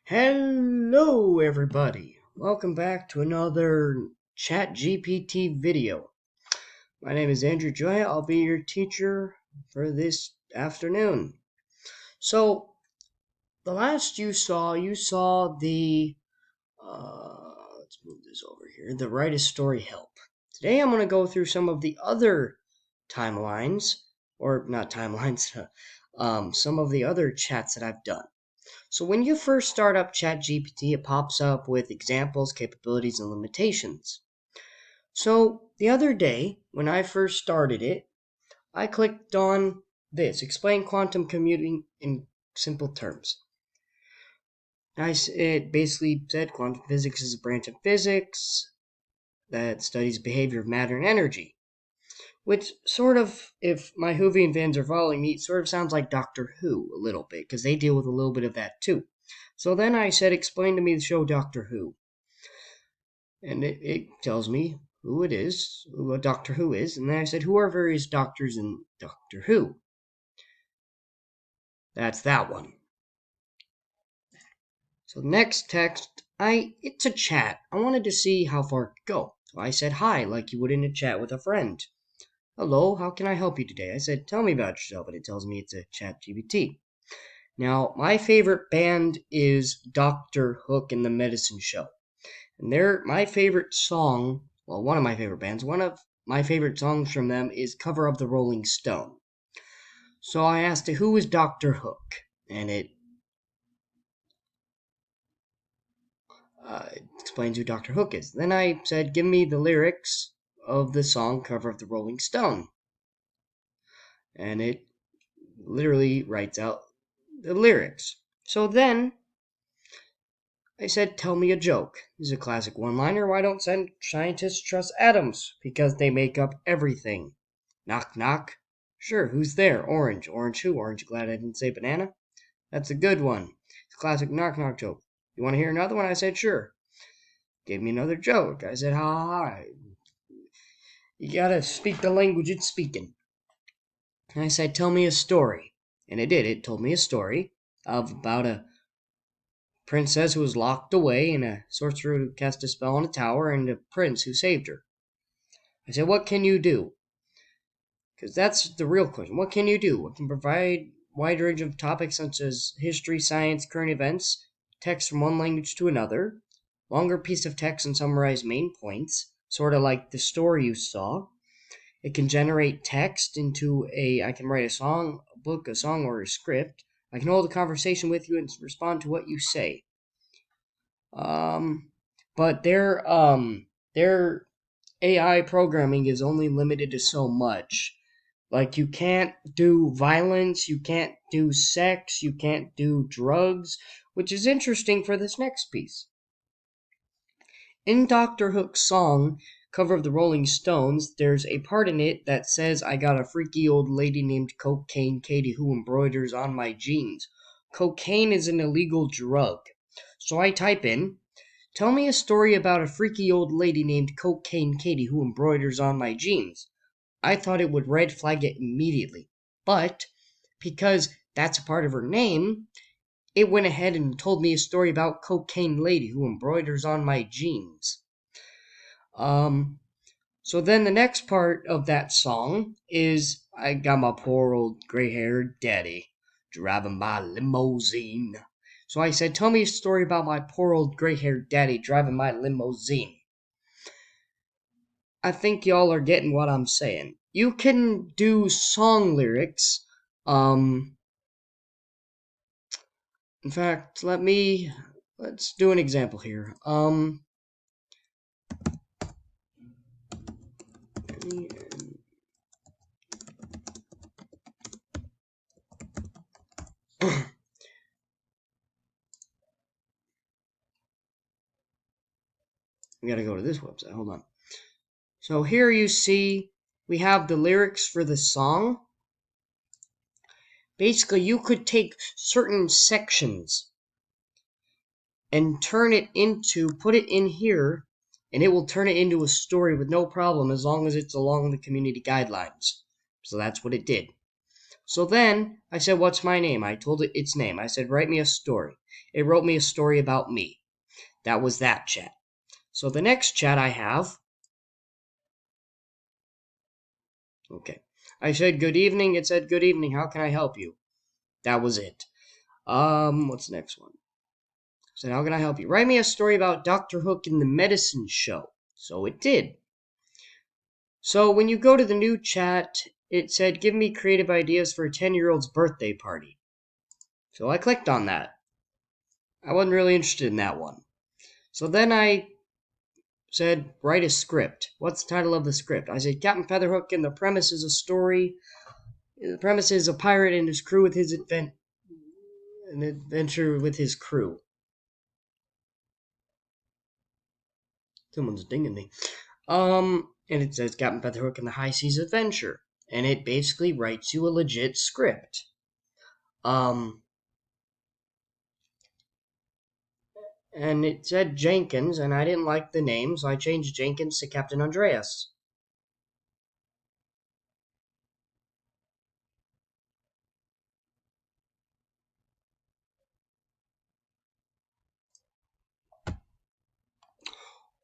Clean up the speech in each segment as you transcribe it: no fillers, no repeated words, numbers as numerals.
Hello, everybody. Welcome back to another Chatgpt video. My name is Andrew Joy. I'll be your teacher for this afternoon. So, the last you saw the, let's move this over here, the Write a Story Help. Today I'm going to go through some of the other timelines, or not timelines, some of the other chats that I've done. So when you first start up ChatGPT, it pops up with examples, capabilities, and limitations. So the other day, when I first started it, I clicked on this, explain quantum computing in simple terms. It basically said quantum physics is a branch of physics that studies behavior of matter and energy. Which sort of, if my Whovian fans are following me, sort of sounds like Doctor Who a little bit, because they deal with a little bit of that too. So then I said, explain to me the show Doctor Who. And it tells me who it is, what Doctor Who is. And then I said, who are various doctors in Doctor Who? That's that one. So next text, it's a chat. I wanted to see how far it could go. So I said hi, like you would in a chat with a friend. Hello, how can I help you today? I said, tell me about yourself, and it tells me it's a ChatGPT. Now, my favorite band is Dr. Hook and the Medicine Show. And my favorite song, well, one of my favorite bands, one of my favorite songs from them is Cover of the Rolling Stone. So I asked it, who is Dr. Hook? And it explains who Dr. Hook is. Then I said, give me the lyrics of the song Cover of the Rolling Stone. And it literally writes out the lyrics. So then I said, tell me a joke. This is a classic one-liner. Why don't scientists trust atoms? Because they make up everything. Knock, knock. Sure, who's there? Orange. Orange who? Orange, glad I didn't say banana. That's a good one. It's a classic knock-knock joke. You want to hear another one? I said, sure. Gave me another joke. I said, ha ha ha. You gotta speak the language it's speaking. And I said, tell me a story. And it did. It told me a story about a princess who was locked away and a sorcerer who cast a spell on a tower and a prince who saved her. I said, what can you do? Because that's the real question. What can you do? What can provide a wide range of topics such as history, science, current events, text from one language to another, longer piece of text and summarize main points, sort of like the story you saw. It can generate text into I can write a song, a book, a song, or a script. I can hold a conversation with you and respond to what you say. But their AI programming is only limited to so much. Like, you can't do violence, you can't do sex, you can't do drugs, which is interesting for this next piece. In Dr. Hook's song, Cover of the Rolling Stones, there's a part in it that says, I got a freaky old lady named Cocaine Katie who embroiders on my jeans. Cocaine is an illegal drug. So I type in, tell me a story about a freaky old lady named Cocaine Katie who embroiders on my jeans. I thought it would red flag it immediately. But because that's a part of her name, it went ahead and told me a story about Cocaine Lady who embroiders on my jeans. So then the next part of that song is, I got my poor old gray-haired daddy driving my limousine. So I said, tell me a story about my poor old gray-haired daddy driving my limousine. I think y'all are getting what I'm saying. You can do song lyrics. In fact, let's do an example here. We gotta go to this website. Hold on. So here you see we have the lyrics for the song. Basically, you could take certain sections and put it in here, and it will turn it into a story with no problem as long as it's along the community guidelines. So that's what it did. So then I said, what's my name? I told it its name. I said, write me a story. It wrote me a story about me. That was that chat. So the next chat I have. Okay. I said, good evening. It said, good evening. How can I help you? That was it. What's the next one? I said, how can I help you? Write me a story about Dr. Hook in the medicine show. So it did. So when you go to the new chat, it said, give me creative ideas for a 10-year-old's birthday party. So I clicked on that. I wasn't really interested in that one. So then I said, write a script. What's the title of the script? I said, Captain Featherhook, and the premise is a story. The premise is a pirate and his crew with his an adventure with his crew. Someone's dinging me. And it says Captain Featherhook and the High Seas Adventure. And it basically writes you a legit script. And it said Jenkins, and I didn't like the name, so I changed Jenkins to Captain Andreas.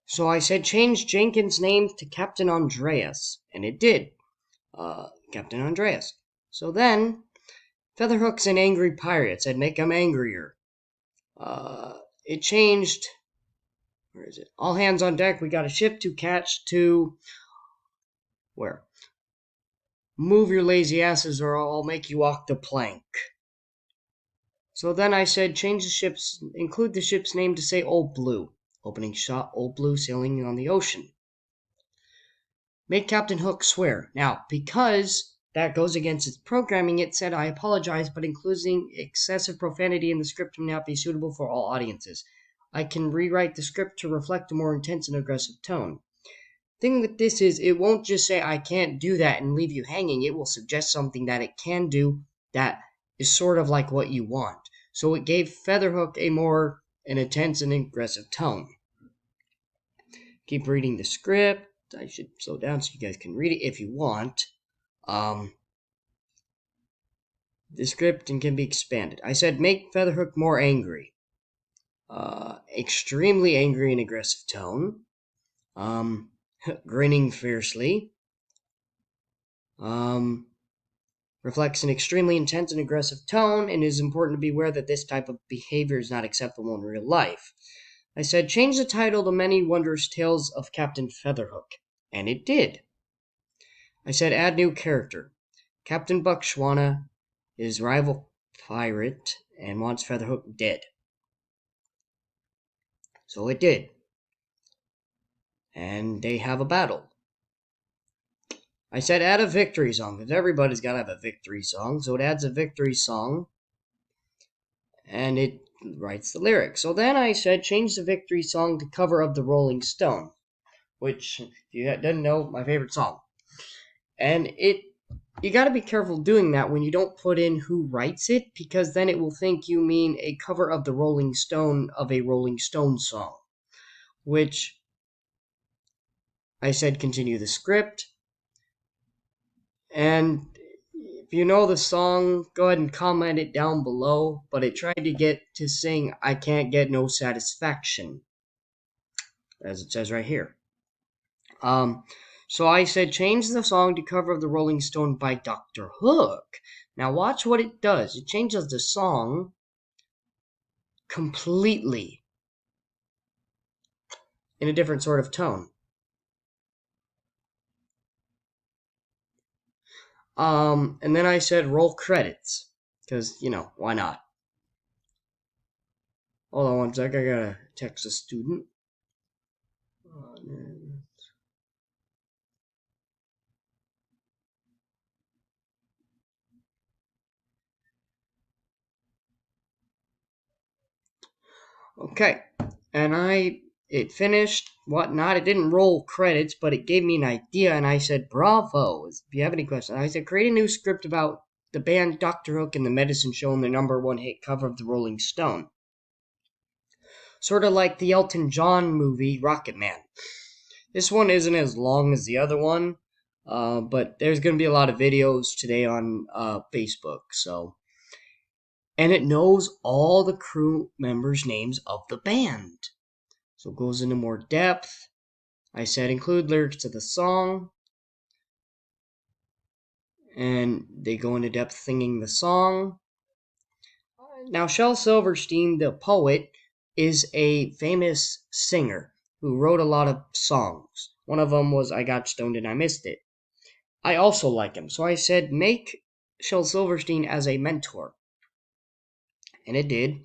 So I said change Jenkins' name to Captain Andreas, and it did. Captain Andreas. So then, Featherhook's an angry pirate. It said make him angrier. It changed. Where is it? All hands on deck. We got a ship to catch to. Where? Move your lazy asses or I'll make you walk the plank. So then I said include the ship's name to say Old Blue. Opening shot, Old Blue sailing on the ocean. Make Captain Hook swear. Now, because that goes against its programming, it said, I apologize, but including excessive profanity in the script may not be suitable for all audiences. I can rewrite the script to reflect a more intense and aggressive tone. Thing with this is, it won't just say, I can't do that and leave you hanging. It will suggest something that it can do that is sort of like what you want. So it gave Featherhook an intense and aggressive tone. Keep reading the script. I should slow down so you guys can read it if you want. The script and can be expanded. I said make Featherhook more angry. Extremely angry and aggressive tone. Grinning fiercely. Reflects an extremely intense and aggressive tone, and it is important to be aware that this type of behavior is not acceptable in real life. I said change the title to Many Wondrous Tales of Captain Featherhook, and it did. I said add new character. Captain Buckshwana is rival pirate and wants Featherhook dead. So it did. And they have a battle. I said add a victory song, because everybody's got to have a victory song. So it adds a victory song. And it writes the lyrics. So then I said change the victory song to Cover of the Rolling Stone, which, if you didn't know, my favorite song. And you got to be careful doing that when you don't put in who writes it, because then it will think you mean a cover of the Rolling Stone of a Rolling Stone song, which I said continue the script. And if you know the song, go ahead and comment it down below. But it tried to get to sing I Can't Get No Satisfaction, as it says right here. So I said change the song to Cover of the Rolling Stone by Dr. Hook. Now watch what it does. It changes the song completely in a different sort of tone. And then I said roll credits, because, why not? Hold on one sec, I gotta text a student. Okay, and it finished, whatnot. It didn't roll credits, but it gave me an idea, and I said, bravo. If you have any questions, I said, create a new script about the band Dr. Hook and the Medicine Show and the #1 hit Cover of the Rolling Stone. Sort of like the Elton John movie, Rocket Man. This one isn't as long as the other one. But there's going to be a lot of videos today on Facebook. And it knows all the crew members' names of the band. So it goes into more depth. I said include lyrics to the song. And they go into depth singing the song. Now, Shel Silverstein, the poet, is a famous singer who wrote a lot of songs. One of them was I Got Stoned and I Missed It. I also like him, so I said make Shel Silverstein as a mentor. And it did.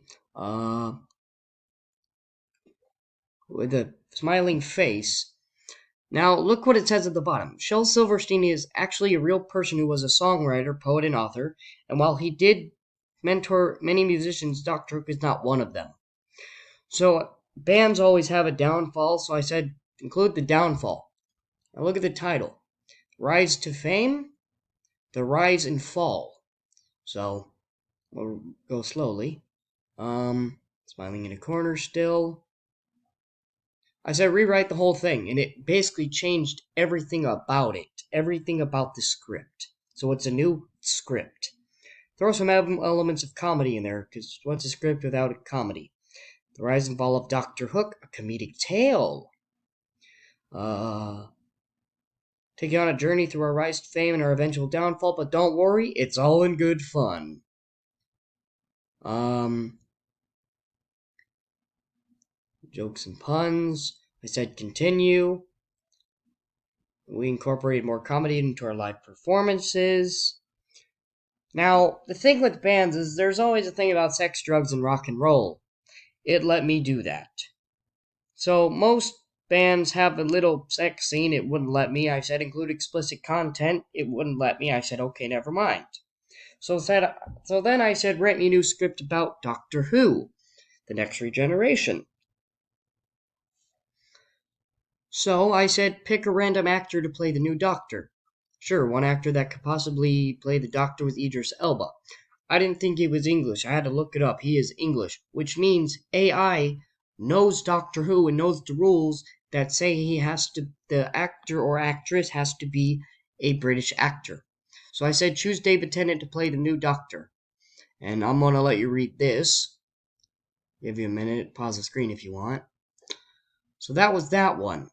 With a smiling face. Now, look what it says at the bottom. Shel Silverstein is actually a real person who was a songwriter, poet, and author, and while he did mentor many musicians, Dr. Hook is not one of them. So, bands always have a downfall, so I said include the downfall. Now, look at the title Rise to Fame, The Rise and Fall. So, we'll go slowly. Smiling in a corner still. I said rewrite the whole thing, and it basically changed everything about it, everything about the script. So it's a new script. Throw some elements of comedy in there, because what's a script without a comedy? The Rise and Fall of Dr. Hook, a comedic tale. Take you on a journey through our rise to fame and our eventual downfall, but don't worry, it's all in good fun. Jokes and puns. I said continue. We incorporated more comedy into our live performances. Now, the thing with bands is there's always a thing about sex, drugs, and rock and roll. It let me do that. So, most bands have a little sex scene. It wouldn't let me. I said include explicit content. It wouldn't let me. I said, okay, never mind. So then I said, write me a new script about Doctor Who, the next regeneration. So I said, pick a random actor to play the new Doctor. Sure, one actor that could possibly play the Doctor with Idris Elba. I didn't think he was English. I had to look it up. He is English, which means AI knows Doctor Who and knows the rules that say the actor or actress has to be a British actor. So I said, choose David Tennant to play the new Doctor. And I'm going to let you read this. Give you a minute. Pause the screen if you want. So that was that one.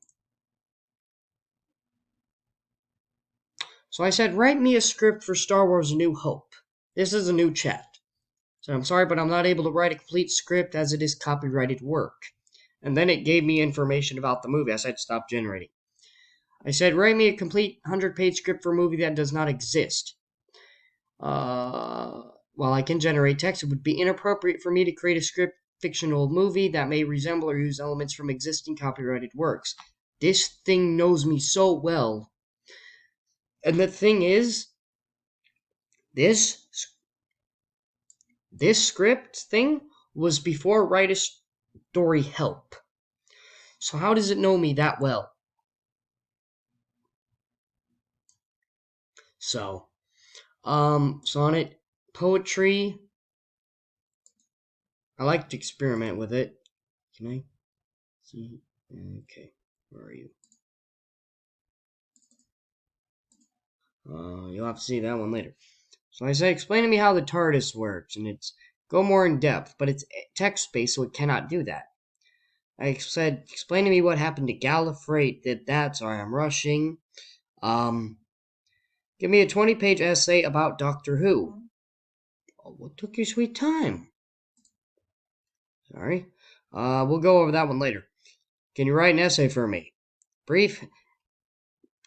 So I said, write me a script for Star Wars A New Hope. This is a new chat. So I'm sorry, but I'm not able to write a complete script as it is copyrighted work. And then it gave me information about the movie. I said, stop generating. I said, write me a complete 100-page script for a movie that does not exist. While I can generate text, it would be inappropriate for me to create a script fictional movie that may resemble or use elements from existing copyrighted works. This thing knows me so well. And the thing is, this script thing was before Write a Story Help. So how does it know me that well? So sonnet poetry. I like to experiment with it. Can I see? Okay, where are you? You'll have to see that one later. So I say, explain to me how the TARDIS works, and it's go more in depth, but it's text-based, so it cannot do that. I said, explain to me what happened to Gallifrey. Did that, sorry, I'm rushing. Give me a 20-page essay about Doctor Who. Oh, what took your sweet time? Sorry. We'll go over that one later. Can you write an essay for me? Brief.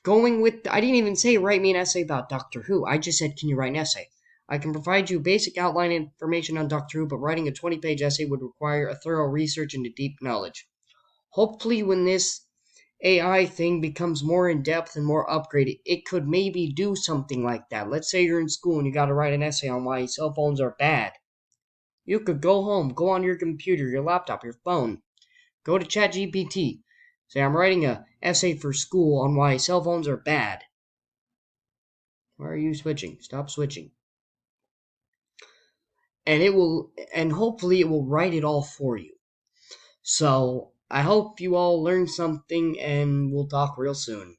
I didn't even say write me an essay about Doctor Who. I just said, can you write an essay? I can provide you basic outline information on Doctor Who, but writing a 20-page essay would require a thorough research into deep knowledge. Hopefully, when this AI thing becomes more in depth and more upgraded, it could maybe do something like that. Let's say you're in school and you got to write an essay on why cell phones are bad. You could go home, go on your computer, your laptop, your phone, go to Chatgpt, say I'm writing an essay for school on why cell phones are bad. Why are you switching? Stop switching. And hopefully it will write it all for you. So I hope you all learned something, and we'll talk real soon.